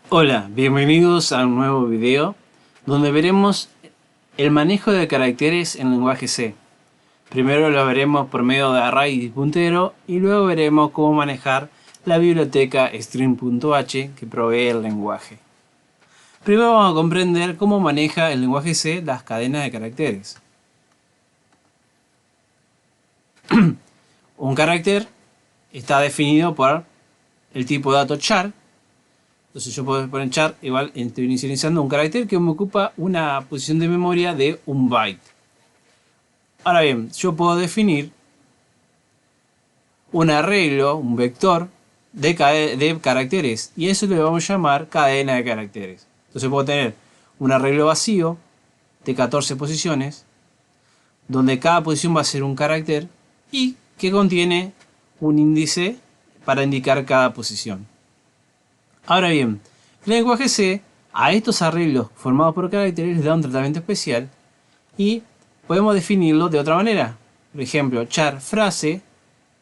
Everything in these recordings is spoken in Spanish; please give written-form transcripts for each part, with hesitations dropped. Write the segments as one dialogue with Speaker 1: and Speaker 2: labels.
Speaker 1: Hola, bienvenidos a un nuevo video donde veremos el manejo de caracteres en lenguaje C. Primero lo veremos por medio de array y puntero y luego veremos cómo manejar la biblioteca string.h que provee el lenguaje. Primero vamos a comprender cómo maneja el lenguaje C las cadenas de caracteres. Un carácter está definido por el tipo dato char. Entonces yo puedo poner char igual, estoy inicializando un carácter que me ocupa una posición de memoria de 1 byte. Ahora bien, yo puedo definir un arreglo, un vector de caracteres, y eso le vamos a llamar cadena de caracteres. Entonces puedo tener un arreglo vacío de 14 posiciones, donde cada posición va a ser un carácter y que contiene un índice para indicar cada posición. Ahora bien, el lenguaje C a estos arreglos formados por caracteres les da un tratamiento especial y podemos definirlo de otra manera. Por ejemplo, char frase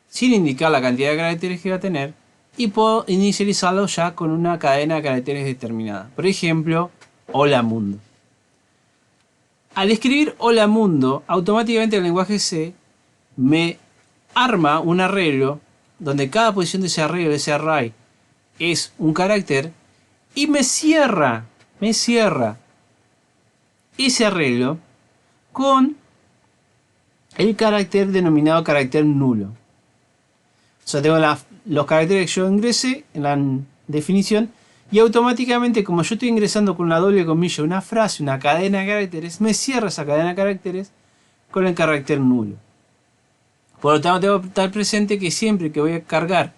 Speaker 1: sin indicar la cantidad de caracteres que va a tener y puedo inicializarlo ya con una cadena de caracteres determinada. Por ejemplo, hola mundo. Al escribir hola mundo, automáticamente el lenguaje C me arma un arreglo donde cada posición de ese arreglo, de ese array, es un carácter y me cierra ese arreglo con el carácter denominado carácter nulo. O sea, tengo los caracteres que yo ingresé en la definición y automáticamente, como yo estoy ingresando con una doble comilla una frase, una cadena de caracteres, me cierra esa cadena de caracteres con el carácter nulo. Por lo tanto, tengo que estar presente que siempre que voy a cargar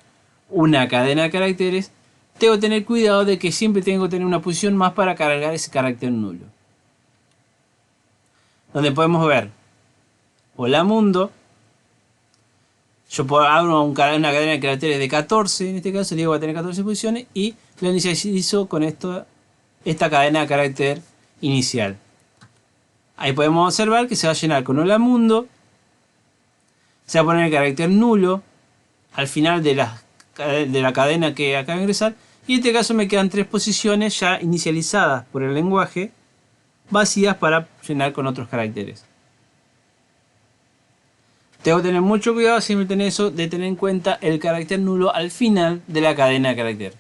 Speaker 1: una cadena de caracteres, tengo que tener cuidado de que siempre tengo que tener una posición más para cargar ese carácter nulo. Donde podemos ver, hola mundo, yo abro una cadena de caracteres de 14, en este caso le digo que va a tener 14 posiciones y lo inicializo con esta cadena de carácter inicial. Ahí podemos observar que se va a llenar con hola mundo, se va a poner el carácter nulo al final de la cadena que acaba de ingresar y en este caso me quedan 3 posiciones ya inicializadas por el lenguaje vacías para llenar con otros caracteres. Tengo que tener mucho cuidado siempre de tener en cuenta el carácter nulo al final de la cadena de carácter.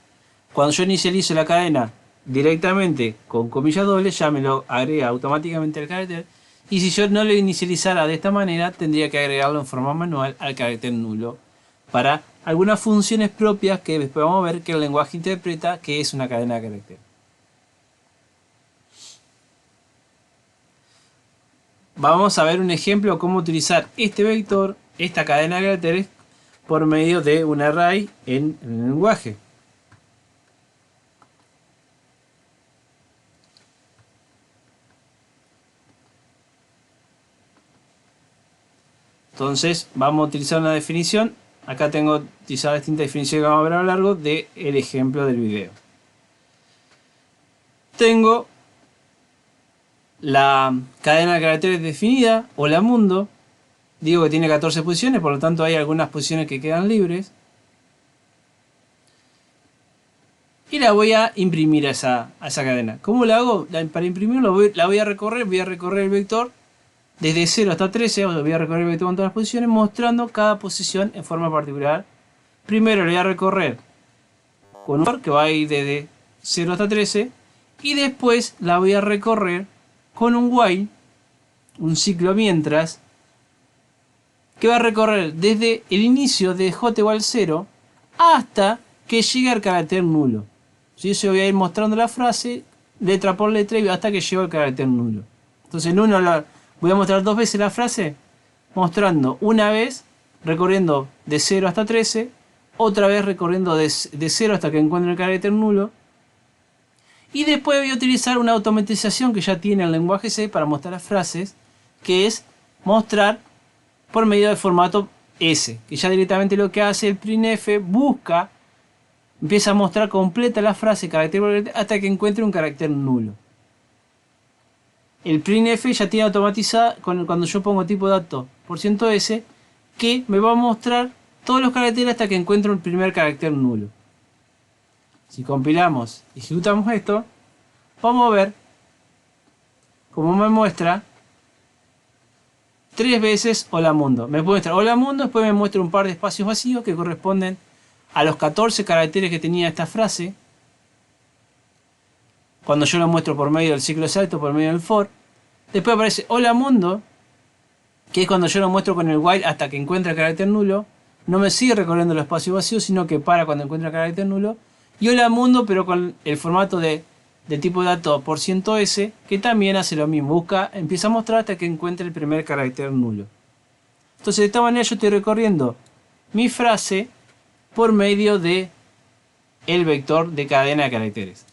Speaker 1: Cuando yo inicializo la cadena directamente con comillas dobles ya me lo agrega automáticamente el carácter y si yo no lo inicializara de esta manera tendría que agregarlo en forma manual al carácter nulo para algunas funciones propias que después vamos a ver que el lenguaje interpreta que es una cadena de caracteres. Vamos a ver un ejemplo de cómo utilizar este vector, esta cadena de caracteres, por medio de un array en el lenguaje. Entonces vamos a utilizar una definición. Acá tengo utilizado distintas definiciones que vamos a ver a lo largo del ejemplo del video. Tengo la cadena de caracteres definida, hola mundo. Digo que tiene 14 posiciones, por lo tanto hay algunas posiciones que quedan libres. Y la voy a imprimir a esa cadena. ¿Cómo la hago? Para imprimirlo la voy a recorrer el vector desde 0 hasta 13, voy a recorrer el vector con todas las posiciones, mostrando cada posición en forma particular. Primero le voy a recorrer con un for que va a ir desde 0 hasta 13, y después la voy a recorrer con un while, un ciclo mientras, que va a recorrer desde el inicio de j igual 0 hasta que llegue al carácter nulo. Yo voy a ir mostrando la frase letra por letra y hasta que llegue al carácter nulo. Entonces en uno voy a mostrar 2 veces la frase, mostrando una vez recorriendo de 0 hasta 13, otra vez recorriendo de 0 hasta que encuentre el carácter nulo, y después voy a utilizar una automatización que ya tiene el lenguaje C para mostrar las frases, que es mostrar por medio del formato S, que ya directamente lo que hace el printf busca, empieza a mostrar completa la frase carácter por carácter hasta que encuentre un carácter nulo. El printf ya tiene automatizada cuando yo pongo tipo dato %s que me va a mostrar todos los caracteres hasta que encuentro el primer carácter nulo. Si compilamos y ejecutamos esto, vamos a ver cómo me muestra 3 veces hola mundo. Me muestra hola mundo, después me muestra un par de espacios vacíos que corresponden a los 14 caracteres que tenía esta frase. Cuando yo lo muestro por medio del ciclo exacto, por medio del for. Después aparece hola mundo, que es cuando yo lo muestro con el while hasta que encuentre el carácter nulo. No me sigue recorriendo el espacio vacío, sino que para cuando encuentra el carácter nulo. Y hola mundo, pero con el formato de tipo de dato %s, que también hace lo mismo. Busca, empieza a mostrar hasta que encuentre el primer carácter nulo. Entonces de esta manera yo estoy recorriendo mi frase por medio de el vector de cadena de caracteres.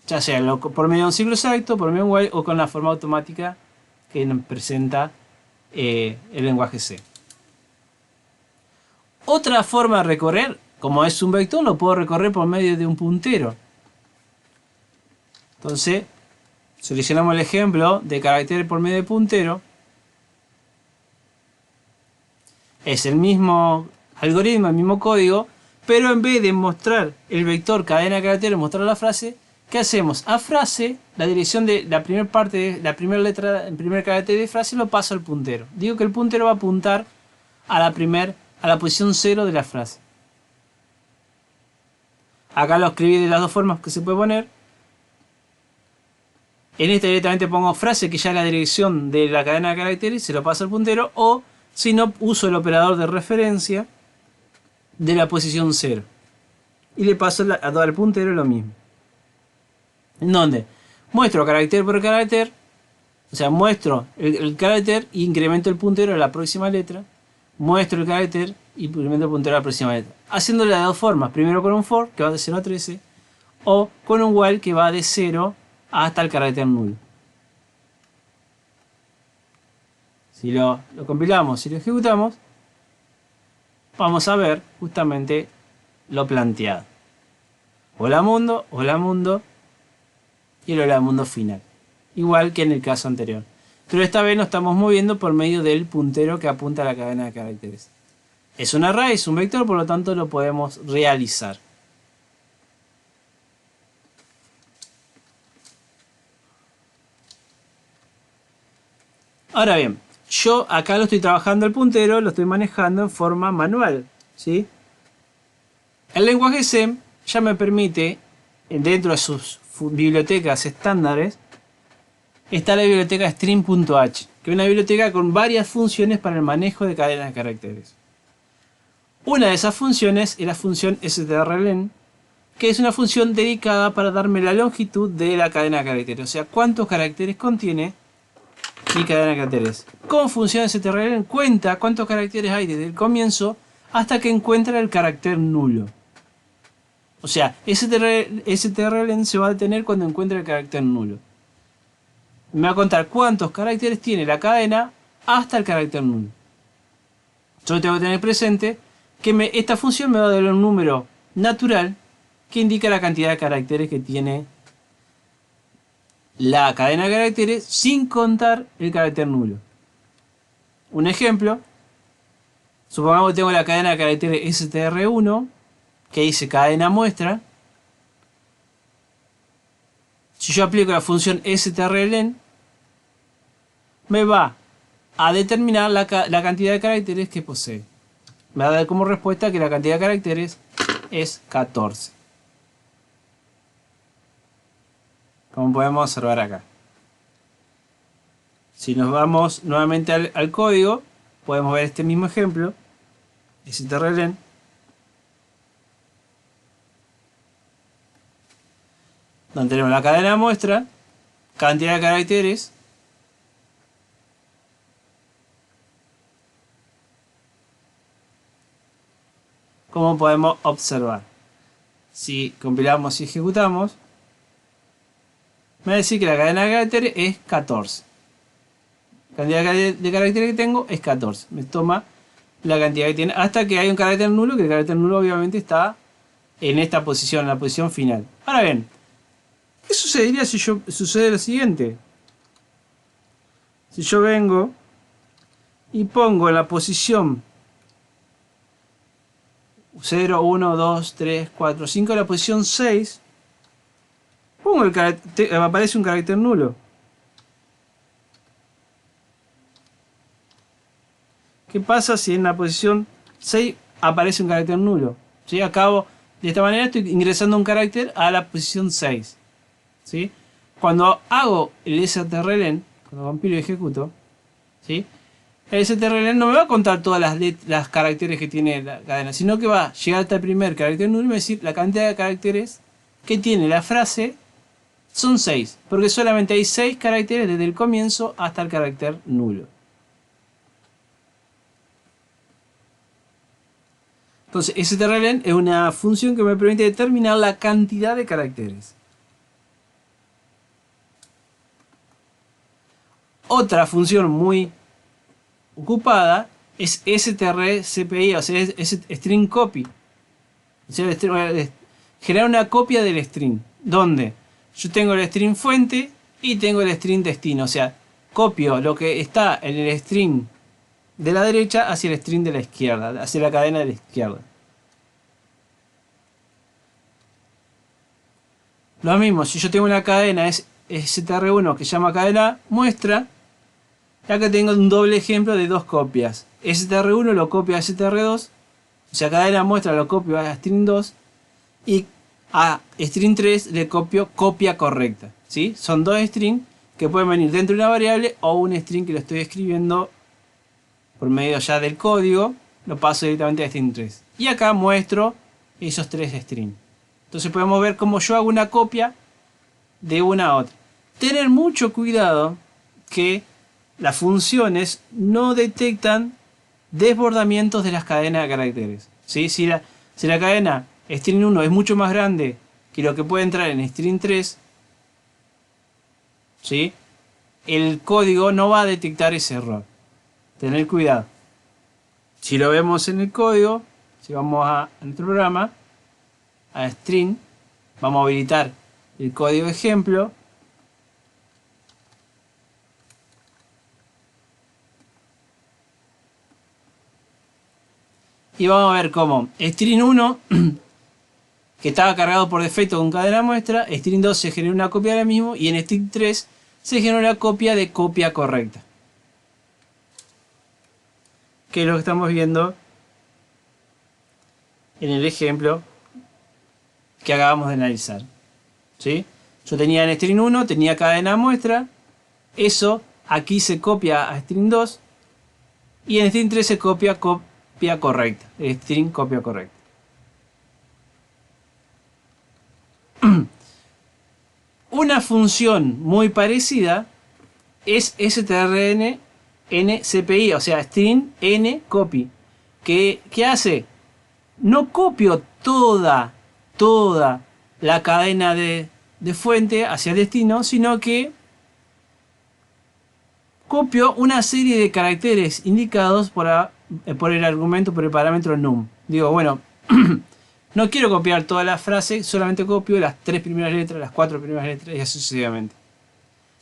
Speaker 1: Ya sea por medio de un ciclo exacto, por medio de un while o con la forma automática que nos presenta el lenguaje C. Otra forma de recorrer, como es un vector, lo puedo recorrer por medio de un puntero. Entonces, seleccionamos el ejemplo de carácter por medio de puntero. Es el mismo algoritmo, el mismo código, pero en vez de mostrar el vector cadena de caracteres, mostrar la frase, ¿qué hacemos? A frase, la dirección de la primera parte, la primera letra, el primer carácter de frase lo paso al puntero. Digo que el puntero va a apuntar a la posición 0 de la frase. Acá lo escribí de las dos formas que se puede poner. En esta directamente pongo frase, que ya es la dirección de la cadena de caracteres, se lo paso al puntero, o si no, uso el operador de referencia de la posición 0. Y le paso a todo el puntero lo mismo. En donde muestro carácter por carácter, o sea, muestro el carácter e incremento el puntero a la próxima letra. Muestro el carácter y incremento el puntero a la próxima letra. Haciéndolo de dos formas. Primero con un for, que va de 0 a 13, o con un while, que va de 0 hasta el carácter nulo. Si lo compilamos, si lo ejecutamos, vamos a ver justamente lo planteado. Hola mundo y el hola mundo final. Igual que en el caso anterior. Pero esta vez nos estamos moviendo por medio del puntero que apunta a la cadena de caracteres. Es un array, es un vector, por lo tanto lo podemos realizar. Ahora bien, yo acá lo estoy trabajando el puntero, lo estoy manejando en forma manual, ¿sí? El lenguaje C ya me permite, dentro de sus bibliotecas estándares, está la biblioteca string.h, que es una biblioteca con varias funciones para el manejo de cadenas de caracteres. Una de esas funciones es la función strlen, que es una función dedicada para darme la longitud de la cadena de caracteres, o sea, cuántos caracteres contiene mi cadena de caracteres. Con función strlen cuenta cuántos caracteres hay desde el comienzo hasta que encuentra el carácter nulo. O sea, strlen se va a detener cuando encuentre el carácter nulo. Me va a contar cuántos caracteres tiene la cadena hasta el carácter nulo. Yo tengo que tener presente que esta función me va a dar un número natural que indica la cantidad de caracteres que tiene la cadena de caracteres sin contar el carácter nulo. Un ejemplo, supongamos que tengo la cadena de caracteres str1 que dice cadena muestra. Si yo aplico la función strlen, me va a determinar la cantidad de caracteres que posee. Me va a dar como respuesta que la cantidad de caracteres es 14. Como podemos observar acá. Si nos vamos nuevamente al código, podemos ver este mismo ejemplo. strlen. Donde tenemos la cadena muestra, cantidad de caracteres, como podemos observar. Si compilamos y ejecutamos, me va a decir que la cadena de caracteres es 14. La cantidad de caracteres que tengo es 14. Me toma la cantidad que tiene hasta que hay un carácter nulo, que el carácter nulo obviamente está en esta posición, en la posición final. Ahora bien, ¿qué sucedería si sucede lo siguiente? Si yo vengo y pongo en la posición 0, 1, 2, 3, 4, 5, en la posición 6, pongo el carácter, aparece un carácter nulo. ¿Qué pasa si en la posición 6 aparece un carácter nulo? ¿Sí? Acabo, de esta manera estoy ingresando un carácter a la posición 6. ¿Sí? Cuando hago el strlen, cuando compilo y ejecuto, ¿sí? El strlen no me va a contar todas las caracteres que tiene la cadena, sino que va a llegar hasta el primer carácter nulo y me va a decir la cantidad de caracteres que tiene la frase son 6, porque solamente hay 6 caracteres desde el comienzo hasta el carácter nulo. Entonces, strlen es una función que me permite determinar la cantidad de caracteres. Otra función muy ocupada es strcpy, o sea, es string copy. O sea, generar una copia del string, donde yo tengo el string fuente y tengo el string destino. O sea, copio lo que está en el string de la derecha hacia el string de la izquierda, hacia la cadena de la izquierda. Lo mismo, si yo tengo una cadena es str1 que se llama cadena muestra, y acá tengo un doble ejemplo de dos copias. str1 lo copio a str2, o sea, cadena muestra lo copio a string 2, y a string 3 le copio copia correcta. ¿Sí? Son dos strings que pueden venir dentro de una variable o un string que lo estoy escribiendo por medio ya del código, lo paso directamente a string 3. Y acá muestro esos tres strings. Entonces podemos ver cómo yo hago una copia de una a otra. Tener mucho cuidado que las funciones no detectan desbordamientos de las cadenas de caracteres. ¿Sí? Si la cadena string 1 es mucho más grande que lo que puede entrar en string 3, ¿sí? El código no va a detectar ese error. Tener cuidado. Si lo vemos en el código, si vamos a nuestro programa, a string, vamos a habilitar el código ejemplo. Y vamos a ver cómo string 1, que estaba cargado por defecto con cadena muestra, string 2 se genera una copia de la misma y en string 3 se genera una copia de copia correcta. Que es lo que estamos viendo en el ejemplo que acabamos de analizar. ¿Sí? Yo tenía en string 1, tenía cadena muestra, eso aquí se copia a string 2 y en string 3 se copia copia correcta, string copia correcta. Una función muy parecida es strncpy, o sea, string n copy. ¿Qué hace? No copio toda la cadena de fuente hacia el destino, sino que copio una serie de caracteres indicados por el argumento, por el parámetro num. Digo, bueno, no quiero copiar toda la frase, solamente copio las 3 primeras letras, las 4 primeras letras y así sucesivamente.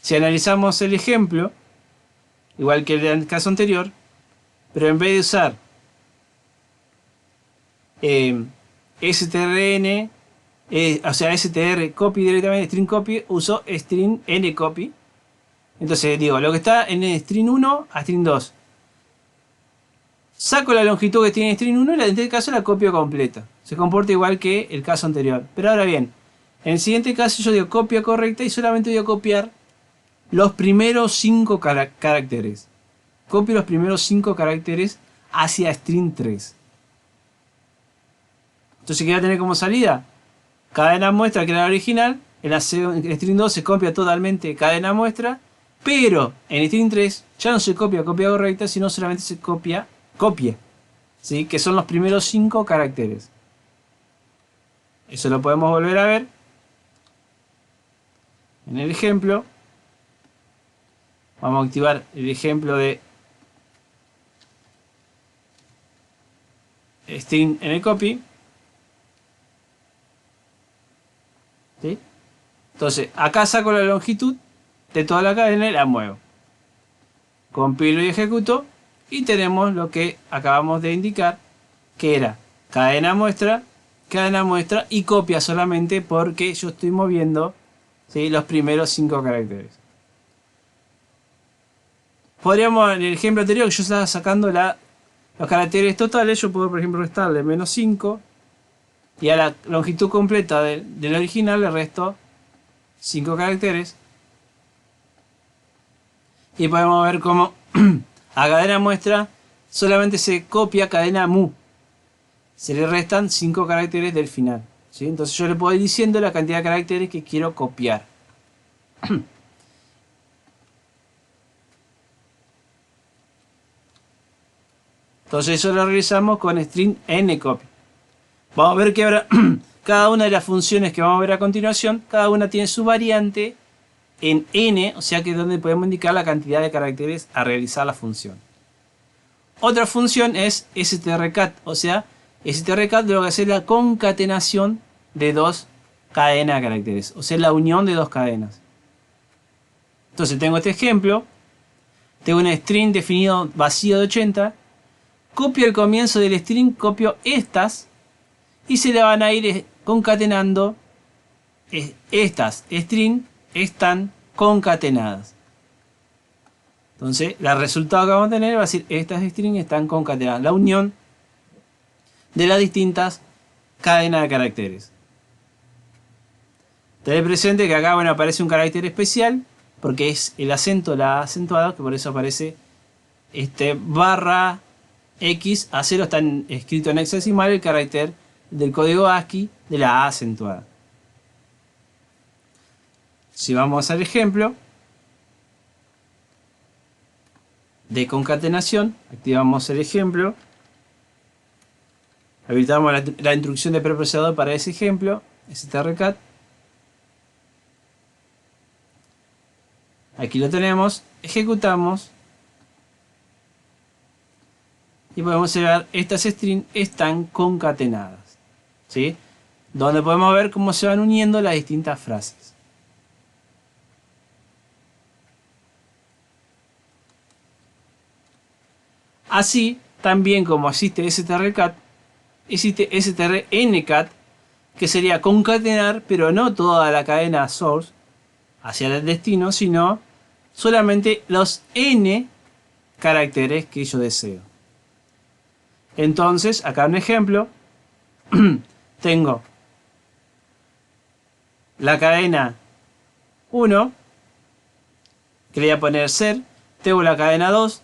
Speaker 1: Si analizamos el ejemplo, igual que el del caso anterior, pero en vez de usar strn, o sea, str copy directamente, string copy, uso string n copy. Entonces digo, lo que está en string 1 a string 2. Saco la longitud que tiene string 1 y en este caso la copio completa. Se comporta igual que el caso anterior. Pero ahora bien, en el siguiente caso yo digo copia correcta y solamente voy a copiar los primeros 5 caracteres. Copio los primeros 5 caracteres hacia string 3. Entonces, ¿qué va a tener como salida? Cadena muestra, que era la original. En la string 2 se copia totalmente cadena muestra. Pero en string 3 ya no se copia correcta, sino solamente se copia copia. ¿Sí? Que son los primeros 5 caracteres. Eso lo podemos volver a ver en el ejemplo. Vamos a activar el ejemplo de string en el copy. ¿Sí? Entonces, acá saco la longitud de toda la cadena y la muevo. Compilo y ejecuto y tenemos lo que acabamos de indicar, que era cadena muestra y copia solamente porque yo estoy moviendo, ¿sí?, los primeros 5 caracteres. Podríamos, en el ejemplo anterior que yo estaba sacando los caracteres totales, yo puedo por ejemplo restarle -5 y a la longitud completa del original le resto 5 caracteres. Y podemos ver cómo a cadena muestra solamente se copia cadena mu. Se le restan 5 caracteres del final, ¿sí? Entonces yo le puedo ir diciendo la cantidad de caracteres que quiero copiar. Entonces eso lo realizamos con string ncopy. Vamos a ver que ahora cada una de las funciones que vamos a ver a continuación, cada una tiene su variante en n, o sea que es donde podemos indicar la cantidad de caracteres a realizar la función. Otra función es strcat, o sea, strcat lo que hace es la concatenación de dos cadenas de caracteres, o sea, la unión de dos cadenas. Entonces tengo este ejemplo, tengo un string definido vacío de 80, copio el comienzo del string, copio estas y se le van a ir concatenando. Estas string están concatenadas. Entonces, el resultado que vamos a tener va a decir estas strings están concatenadas. La unión de las distintas cadenas de caracteres. Tened presente que acá, bueno, aparece un carácter especial porque es el acento, la acentuada, que por eso aparece barra X a 0 está escrito en hexadecimal el carácter del código ASCII de la A acentuada. Si vamos al ejemplo de concatenación, activamos el ejemplo, habilitamos la instrucción de preprocesador para ese ejemplo, strcat. Aquí lo tenemos, ejecutamos y podemos observar estas strings están concatenadas, ¿sí? Donde podemos ver cómo se van uniendo las distintas frases. Así, también como existe strcat, existe strncat, que sería concatenar, pero no toda la cadena source hacia el destino, sino solamente los n caracteres que yo deseo. Entonces, acá un ejemplo, tengo la cadena 1, que le voy a poner ser, tengo la cadena 2,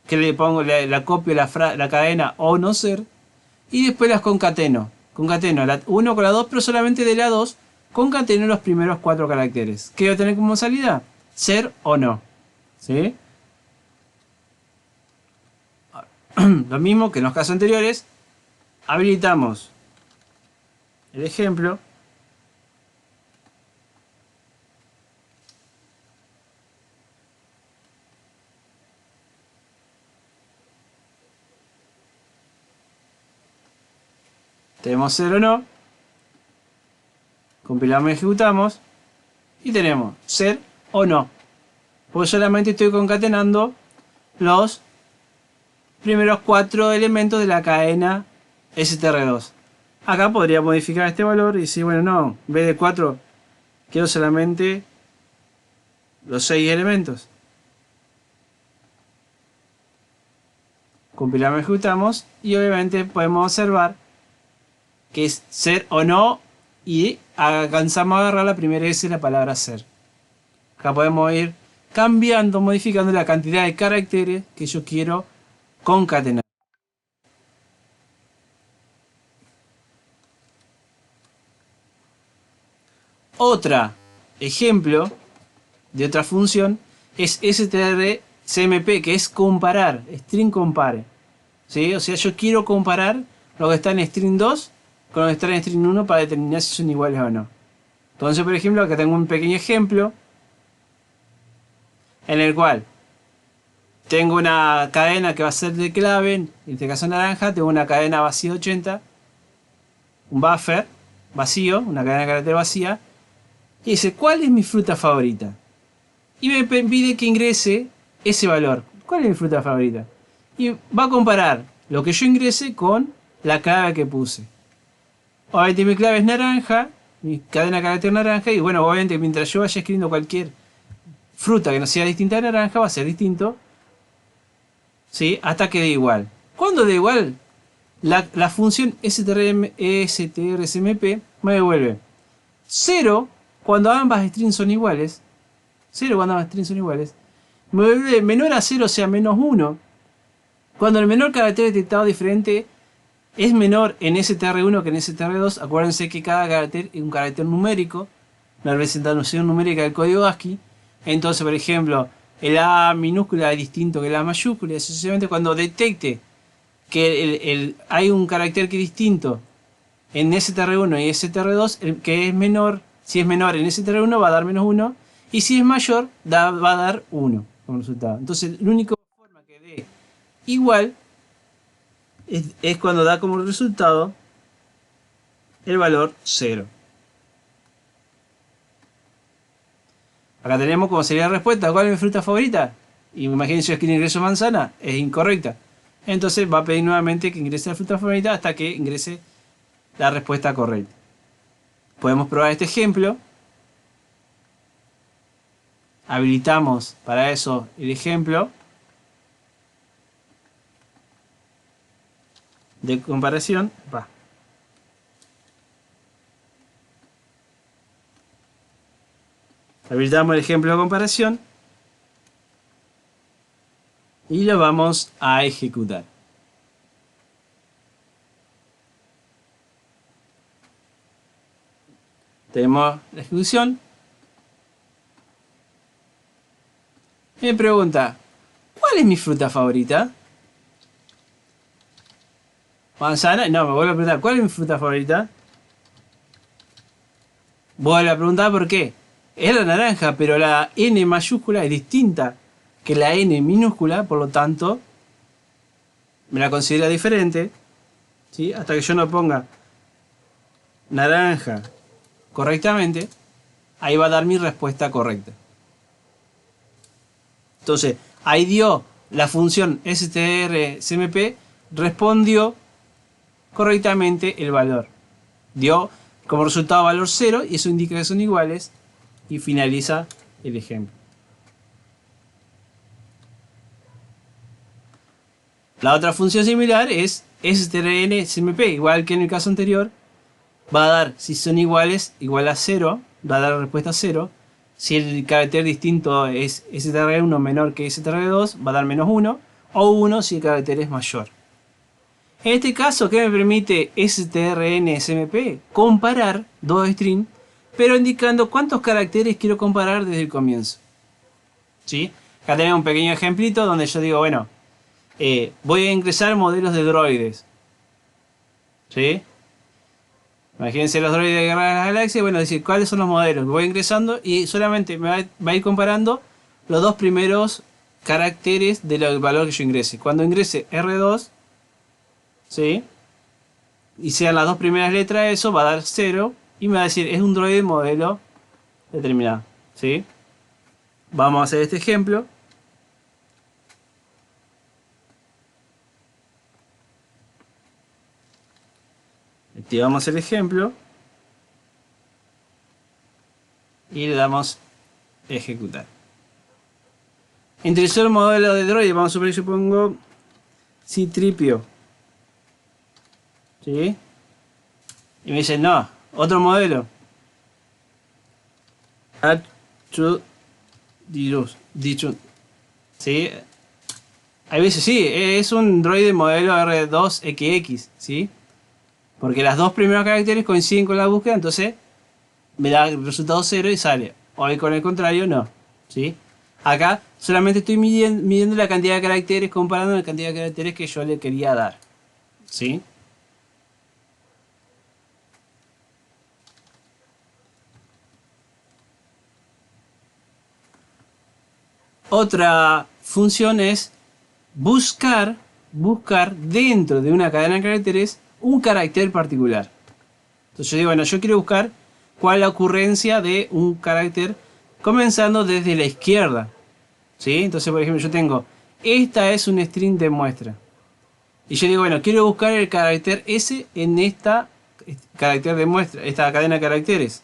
Speaker 1: que le pongo, la copio la cadena o no ser, y después las concateno. Concateno la 1 con la 2, pero solamente de la 2 concateno los primeros 4 caracteres. ¿Qué voy a tener como salida? Ser o no. ¿Sí? Lo mismo que en los casos anteriores, habilitamos el ejemplo. Tenemos ser o no. Compilamos y ejecutamos. Y tenemos ser o no. Porque solamente estoy concatenando los primeros 4 elementos de la cadena str2. Acá podría modificar este valor y decir, bueno, no, en vez de 4 quiero solamente los 6 elementos. Compilamos y ejecutamos y obviamente podemos observar que es ser o no y alcanzamos a agarrar la primera S de la palabra ser. Acá podemos ir cambiando, modificando la cantidad de caracteres que yo quiero concatenar. Otro ejemplo de otra función es strcmp, que es comparar, string compare. ¿Sí? O sea, yo quiero comparar lo que está en string 2 con lo que está en string 1 para determinar si son iguales o no. Entonces, por ejemplo, acá tengo un pequeño ejemplo en el cual tengo una cadena que va a ser de clave, en este caso naranja, tengo una cadena vacía 80, un buffer vacío, una cadena de carácter vacía, y dice, ¿cuál es mi fruta favorita? Y me pide que ingrese ese valor. ¿Cuál es mi fruta favorita? Y va a comparar lo que yo ingrese con la clave que puse. Obviamente mi clave es naranja, mi cadena de carácter naranja, y bueno, obviamente mientras yo vaya escribiendo cualquier fruta que no sea distinta de naranja, va a ser distinto, ¿sí? Hasta que dé igual. ¿Cuándo dé igual? La función strcmp me devuelve 0 cuando ambas strings son iguales. 0 cuando ambas strings son iguales. Me devuelve menor a 0, o sea, menos 1. Cuando el menor carácter detectado diferente es menor en str1 que en str2. Acuérdense que cada carácter es un carácter numérico, una representación numérica del código ASCII. Entonces, por ejemplo, el A minúscula es distinto que la mayúscula, y sucesivamente cuando detecte que hay un carácter que es distinto en str1 y str2, el que es menor, si es menor en str1 va a dar menos 1, y si es mayor va a dar 1 como resultado. Entonces, la única forma que dé igual es cuando da como resultado el valor 0. Acá tenemos como sería la respuesta. ¿Cuál es mi fruta favorita? Y imagínense que ingreso manzana, es incorrecta. Entonces va a pedir nuevamente que ingrese la fruta favorita hasta que ingrese la respuesta correcta. Podemos probar este ejemplo. Habilitamos para eso el ejemplo de comparación. Habilitamos el ejemplo de comparación y lo vamos a ejecutar. Tenemos la ejecución. Y me pregunta, ¿cuál es mi fruta favorita? Manzana. No, me vuelve a preguntar, ¿cuál es mi fruta favorita? Vuelve a preguntar por qué. Es la naranja, pero la N mayúscula es distinta que la N minúscula, por lo tanto, me la considera diferente. ¿Sí? Hasta que yo no ponga naranja correctamente, ahí va a dar mi respuesta correcta. Entonces, ahí dio la función strcmp, respondió correctamente el valor. Dio como resultado valor 0 y eso indica que son iguales y finaliza el ejemplo. La otra función similar es strncmp, igual que en el caso anterior, va a dar, si son iguales, igual a 0, va a dar la respuesta 0. Si el carácter distinto es str1 menor que str2, va a dar menos 1, o 1 si el carácter es mayor. En este caso, ¿qué me permite strncmp? Comparar dos strings, pero indicando cuántos caracteres quiero comparar desde el comienzo. ¿Sí? Acá tenemos un pequeño ejemplito donde yo digo, bueno, voy a ingresar modelos de droides. ¿Sí? Imagínense los droides de Guerra de las Galaxias. Bueno, decir, ¿cuáles son los modelos? Voy ingresando y solamente me va a ir comparando los dos primeros caracteres del valor que yo ingrese. Cuando ingrese R2, ¿sí? Y sean las dos primeras letras de eso, va a dar 0 y me va a decir, es un droide modelo determinado. ¿Sí? Vamos a hacer este ejemplo. Activamos el ejemplo y le damos ejecutar. Introducir un modelo de droide, vamos a suponer, yo pongo C-3PO. ¿Sí? Y me dicen, no, otro modelo. ¿Sí? Hay veces sí, es un droide modelo R2XX, ¿sí? Porque las dos primeros caracteres coinciden con la búsqueda, entonces me da el resultado 0 y sale. O con el contrario, no. ¿Sí? Acá solamente estoy midiendo la cantidad de caracteres comparando la cantidad de caracteres que yo le quería dar. ¿Sí? Otra función es buscar dentro de una cadena de caracteres un carácter particular. Entonces yo digo, bueno, yo quiero buscar cuál es la ocurrencia de un carácter comenzando desde la izquierda. ¿Sí? Entonces, por ejemplo, yo tengo, esta es un string de muestra. Y yo digo, bueno, quiero buscar el carácter S en esta carácter de muestra, esta cadena de caracteres.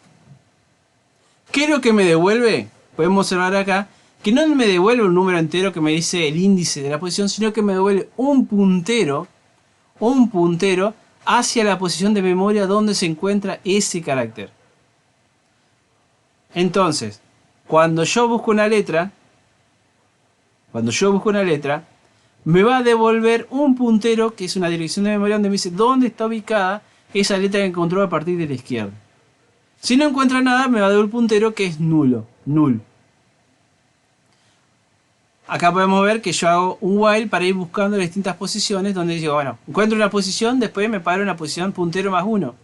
Speaker 1: ¿Qué es lo que me devuelve? Podemos observar acá que no me devuelve un número entero que me dice el índice de la posición, sino que me devuelve un puntero hacia la posición de memoria donde se encuentra ese carácter. Entonces, cuando yo busco una letra, me va a devolver un puntero que es una dirección de memoria donde me dice dónde está ubicada esa letra que encontró a partir de la izquierda. Si no encuentra nada, me va a devolver un puntero que es null. Acá podemos ver que yo hago un while para ir buscando las distintas posiciones donde digo, bueno, encuentro una posición, después me paro en la posición puntero más 1,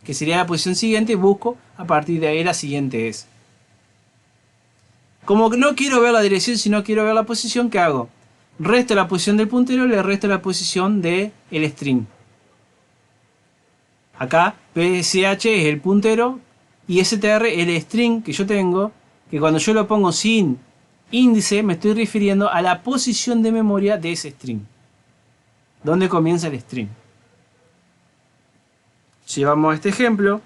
Speaker 1: que sería la posición siguiente, y busco a partir de ahí la siguiente es. Como no quiero ver la dirección, sino quiero ver la posición, ¿qué hago? Resto la posición del puntero, le resto la posición del string. Acá PSH es el puntero y STR el string que yo tengo, que cuando yo lo pongo sin índice me estoy refiriendo a la posición de memoria de ese string. ¿Dónde comienza el string? Si vamos a este ejemplo,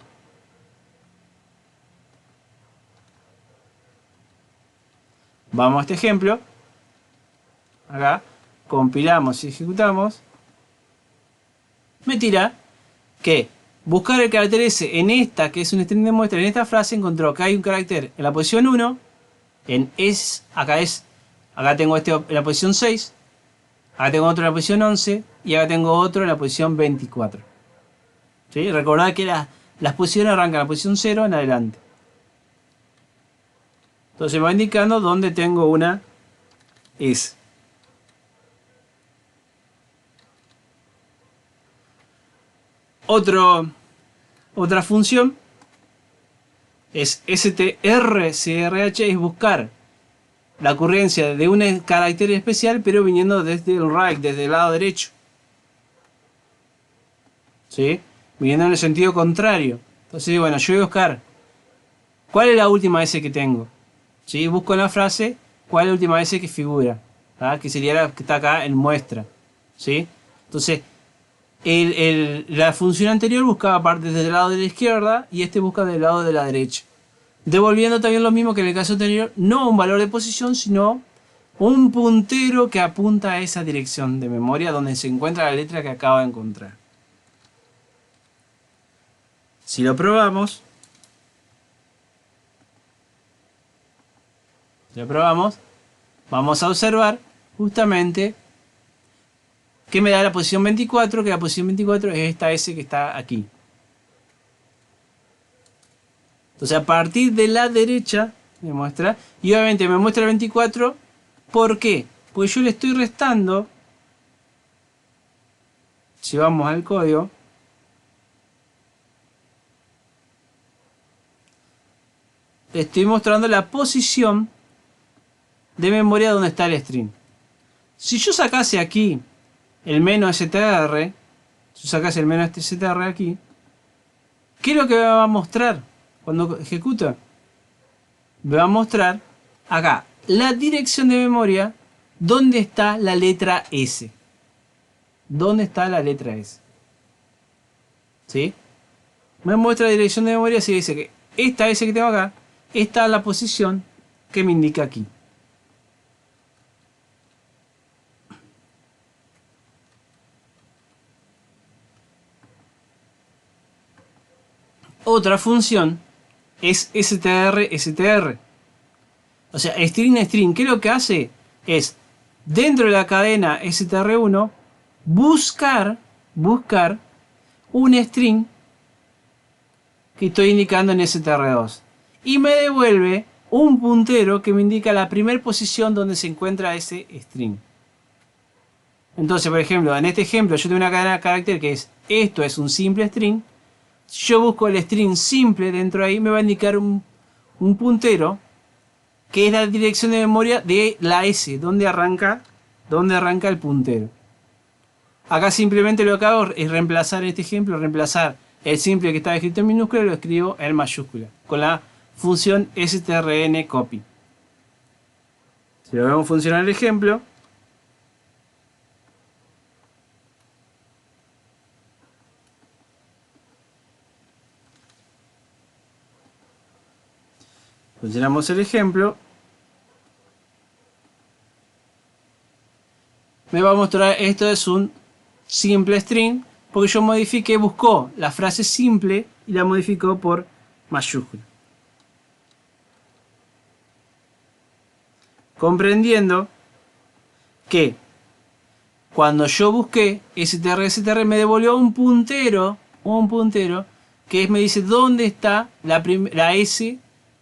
Speaker 1: acá compilamos y ejecutamos, me tira que buscar el carácter S en esta, que es un string de muestra, en esta frase encontró que hay un carácter en la posición 1, acá tengo este en la posición 6, acá tengo otro en la posición 11 y acá tengo otro en la posición 24. ¿Sí? Recordad que las posiciones arrancan en la posición 0 en adelante. Entonces me va indicando dónde tengo una S. Otra función es strcrh, es buscar la ocurrencia de un carácter especial, pero viniendo desde el right, desde el lado derecho. ¿Sí? Viniendo en el sentido contrario. Entonces, bueno, yo voy a buscar cuál es la última S que tengo. ¿Sí? Busco en la frase cuál es la última S que figura, ¿tá? Que sería la que está acá en muestra. ¿Sí? Entonces, la función anterior buscaba parte desde el lado de la izquierda y este busca del lado de la derecha. Devolviendo también lo mismo que en el caso anterior, no un valor de posición, sino un puntero que apunta a esa dirección de memoria donde se encuentra la letra que acabo de encontrar. Si lo probamos, vamos a observar justamente que me da la posición 24, que la posición 24 es esta S que está aquí. Entonces a partir de la derecha me muestra, y obviamente me muestra el 24, ¿por qué? Porque yo le estoy restando, si vamos al código, le estoy mostrando la posición de memoria donde está el string. Si yo sacase aquí el menos str, si sacase el menos str aquí, ¿qué es lo que me va a mostrar cuando ejecuta? Me va a mostrar acá la dirección de memoria donde está la letra S. ¿Dónde está la letra S? ¿Sí? Me muestra la dirección de memoria si dice que esta S que tengo acá está en la posición que me indica aquí. Otra función es str. O sea, string. ¿Qué es lo que hace? Es, dentro de la cadena str1, buscar un string que estoy indicando en str2. Y me devuelve un puntero que me indica la primera posición donde se encuentra ese string. Entonces, por ejemplo, en este ejemplo yo tengo una cadena de carácter que es, esto es un simple string. Si yo busco el string simple dentro de ahí, me va a indicar un puntero que es la dirección de memoria de la S, donde arranca el puntero. Acá simplemente lo que hago es reemplazar en este ejemplo, reemplazar el simple que estaba escrito en minúscula y lo escribo en mayúscula, con la función strncopy. Si lo vemos funcionar el ejemplo, Funcionamos el ejemplo. Me va a mostrar esto es un simple string, porque yo modifiqué, buscó la frase simple y la modificó por mayúscula. Comprendiendo que cuando yo busqué str me devolvió un puntero que me dice dónde está la S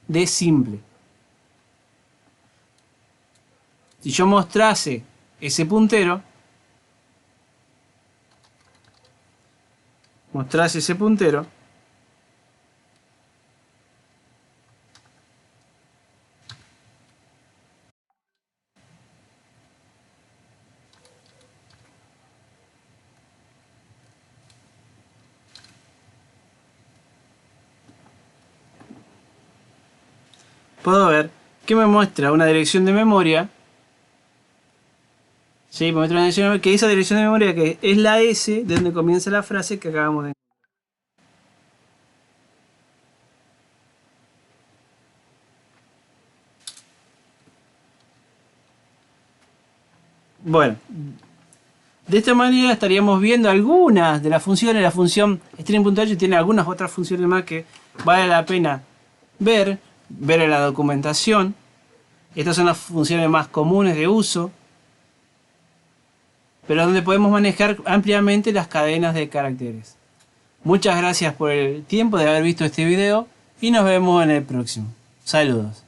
Speaker 1: de simple. Si yo mostrase ese puntero, puedo ver que me muestra una dirección de memoria. Sí, me muestra una dirección de memoria, que esa dirección de memoria que es la S de donde comienza la frase que acabamos de... Bueno, de esta manera estaríamos viendo algunas de las funciones. La función string.h tiene algunas otras funciones más que vale la pena ver en la documentación. Estas son las funciones más comunes de uso, pero donde podemos manejar ampliamente las cadenas de caracteres. Muchas gracias por el tiempo de haber visto este video y nos vemos en el próximo. Saludos.